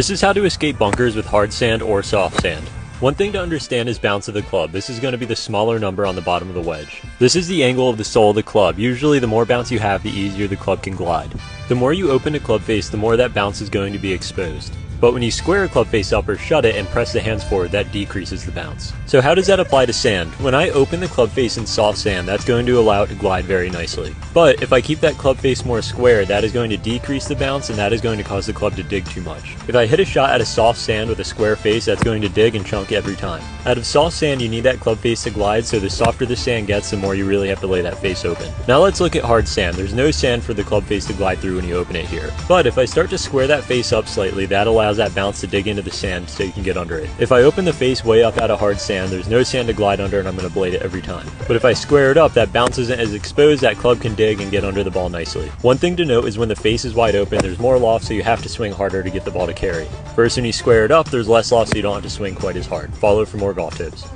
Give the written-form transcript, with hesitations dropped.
This is how to escape bunkers with hard sand or soft sand. One thing to understand is bounce of the club. This is going to be the smaller number on the bottom of the wedge. This is the angle of the sole of the club. Usually the more bounce you have, the easier the club can glide. The more you open the club face, the more that bounce is going to be exposed. But when you square a club face up or shut it and press the hands forward, that decreases the bounce. So how does that apply to sand? When I open the club face in soft sand, that's going to allow it to glide very nicely. But if I keep that club face more square, that is going to decrease the bounce and that is going to cause the club to dig too much. If I hit a shot at a soft sand with a square face, that's going to dig and chunk every time. Out of soft sand, you need that club face to glide, so the softer the sand gets, the more you really have to lay that face open. Now let's look at hard sand. There's no sand for the club face to glide through when you open it here. But if I start to square that face up slightly, that allows that bounce to dig into the sand so you can get under it. If I open the face way up out of hard sand, there's no sand to glide under and I'm going to blade it every time. But if I square it up, that bounce isn't as exposed, that club can dig and get under the ball nicely. One thing to note is when the face is wide open, there's more loft, so you have to swing harder to get the ball to carry. First, when you square it up, there's less loft, so you don't have to swing quite as hard. Follow for more golf tips.